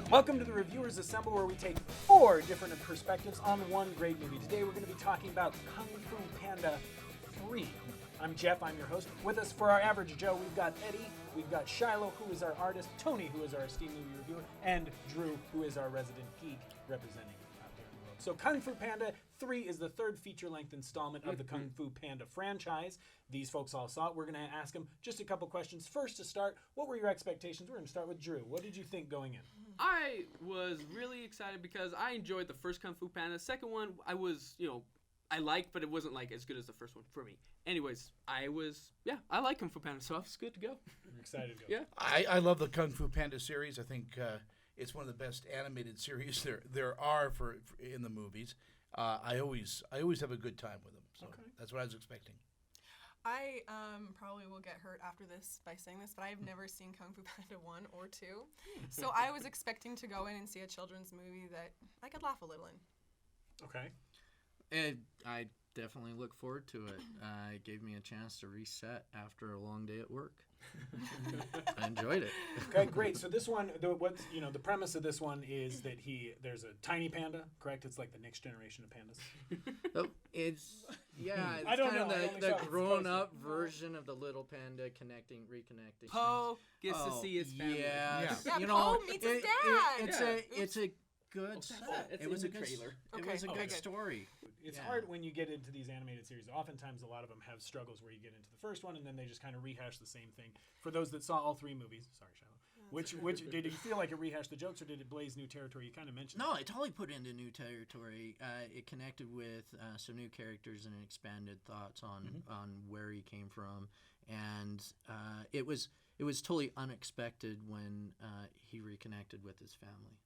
Welcome to the Reviewers Assemble, where we take 4 different perspectives on one great movie. Today we're going to be talking about Kung Fu Panda 3. I'm Jeff, I'm your host. With us for our average Joe, we've got Eddie, we've got Shiloh, who is our artist, Tony, who is our esteemed movie reviewer, and Drew, who is our resident geek representing out there in the world. So Kung Fu Panda 3 is the 3rd feature-length installment of the Kung Fu Panda franchise. These folks all saw it. We're going to ask them just a couple questions. First, to start, what were your expectations? We're going to start with Drew. What did you think going in? I was really excited because I enjoyed the first Kung Fu Panda. The second one, I liked, but it wasn't like as good as the first one for me. Anyways, I like Kung Fu Panda, so I was good to go. You're excited to go. Yeah. I love the Kung Fu Panda series. I think it's one of the best animated series there are for in the movies. I always have a good time with them. So that's what I was expecting. I probably will get hurt after this by saying this, but I've never seen Kung Fu Panda 1 or 2. So I was expecting to go in and see a children's movie that I could laugh a little in. Okay. And I definitely look forward to it. It gave me a chance to reset after a long day at work. I enjoyed it. Okay, great. So this one, the premise of this one is that there's a tiny panda, correct? It's like the next generation of pandas. It's I don't kind know. I of only the saw it grown-up version of the little panda reconnecting. Poe gets to see his family. Yeah, Poe meets his dad. It's a good set. It's It was in a the good trailer. It was a good story. It's hard when you get into these animated series. Oftentimes, a lot of them have struggles where you get into the first one and then they just kind of rehash the same thing. For those that saw all 3 movies, sorry, Shiloh, which did you feel like it rehashed the jokes or did it blaze new territory? You kind of mentioned. No, it totally put into new territory. It connected with some new characters and expanded thoughts on where he came from, and it was totally unexpected when he reconnected with his family.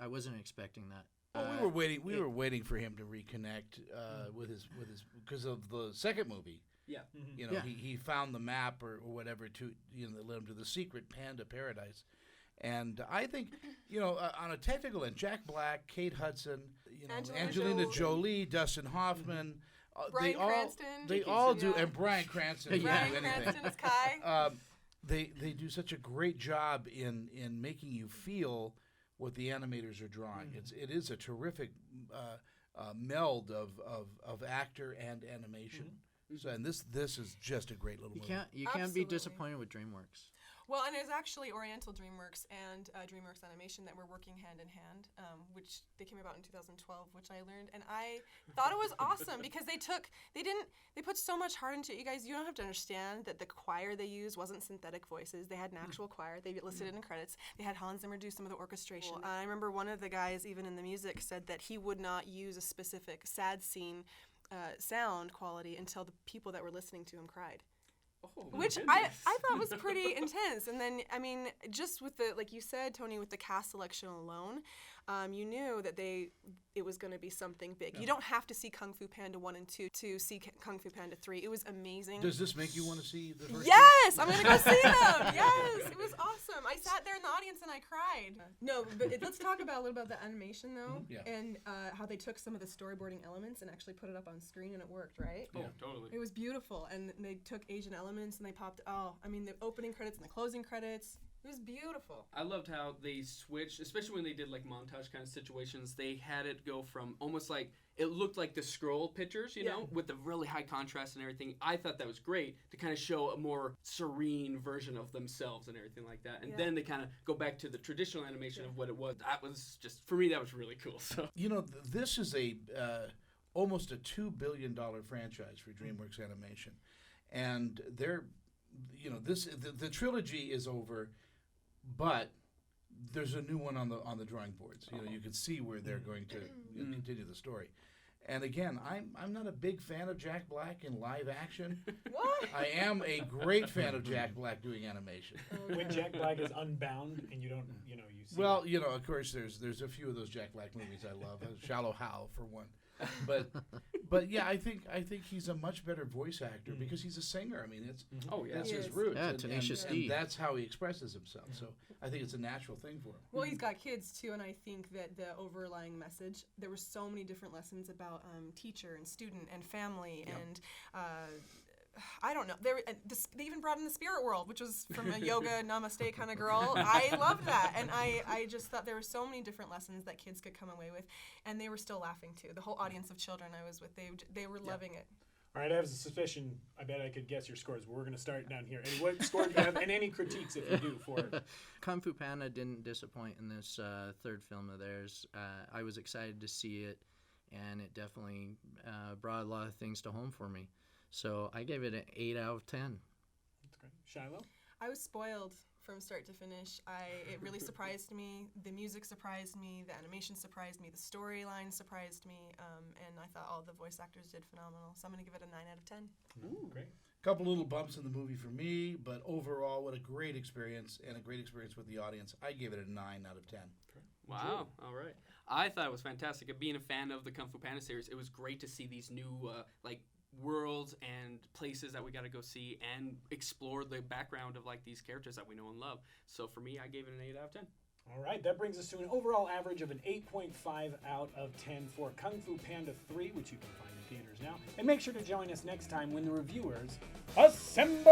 I wasn't expecting that. Well, we were waiting for him to reconnect with his because of the second movie. Yeah. He found the map or whatever that led him to the secret panda paradise. And I think, on a technical end, Jack Black, Kate Hudson, Angelina Jolie, Dustin Hoffman, Bryan Cranston. They all do, and Bryan Cranston. Bryan Cranston is Kai. They do such a great job in making you feel what the animators are drawing. It is a terrific meld of actor and animation. So, and this is just a great little movie. You can't be disappointed with DreamWorks. Well, and it's actually Oriental DreamWorks and DreamWorks Animation that were working hand in hand, which they came about in 2012, which I learned, and I thought it was awesome because they put so much heart into it. You guys, you don't have to understand that the choir they used wasn't synthetic voices. They had an actual choir. They listed it in credits. They had Hans Zimmer do some of the orchestration. I remember one of the guys, even in the music, said that he would not use a specific sad scene sound quality until the people that were listening to him cried. Which I thought was pretty intense. And then, just with like you said, Tony, with the cast selection alone, you knew that it was going to be something big. Yeah. You don't have to see Kung Fu Panda 1 and 2 to see Kung Fu Panda 3. It was amazing. Does this make you want to see the first Yes! I'm going to go see them! Yes! It was awesome. I sat there in the audience and I cried. No, but let's talk a little about the animation, though, and how they took some of the storyboarding elements and actually put it up on screen, and it worked, right? Oh, totally. It was beautiful, and they took Asian elements and they popped, the opening credits and the closing credits. It was beautiful. I loved how they switched, especially when they did like montage kind of situations. They had it go from almost like it looked like the scroll pictures, with the really high contrast and everything. I thought that was great to kind of show a more serene version of themselves and everything like that. And then they kind of go back to the traditional animation of what it was. That was just, for me, that was really cool. So this is almost a $2 billion franchise for DreamWorks Animation, and they're, the trilogy is over. But there's a new one on the drawing boards. You can see where they're going to continue the story. And again, I'm not a big fan of Jack Black in live action. What? I am a great fan of Jack Black doing animation. When Jack Black is unbound and you don't, you see. Well, of course, there's a few of those Jack Black movies I love. Shallow Hal for one. But yeah, I think he's a much better voice actor because he's a singer. That's his roots. Yeah, Tenacious D. And that's how he expresses himself. So I think it's a natural thing for him. Well, he's got kids too, and I think that the overlying message, there were so many different lessons about teacher and student and family and I don't know. They even brought in the spirit world, which was from a yoga namaste kind of girl. I loved that, and I just thought there were so many different lessons that kids could come away with, and they were still laughing too. The whole audience of children I was with, they were loving it. All right, I have a suspicion. I bet I could guess your scores, but we're going to start down here. And what score do you have, and any critiques if you do for it? Kung Fu Panda didn't disappoint in this third film of theirs. I was excited to see it, and it definitely brought a lot of things to home for me. So I gave it an 8 out of 10. That's great. Shiloh? I was spoiled from start to finish. It really surprised me. The music surprised me. The animation surprised me. The storyline surprised me. And I thought all the voice actors did phenomenal. So I'm going to give it a 9 out of 10. Ooh, great. Couple little bumps in the movie for me, but overall, what a great experience, and a great experience with the audience. I gave it a 9 out of 10. Wow. All right. I thought it was fantastic. Being a fan of the Kung Fu Panda series, it was great to see these new worlds and places that we got to go see and explore the background of these characters that we know and love. So for me, I gave it an 8 out of 10. All right, that brings us to an overall average of an 8.5 out of 10 for Kung Fu Panda 3, which you can find in theaters now. And make sure to join us next time when the reviewers assemble!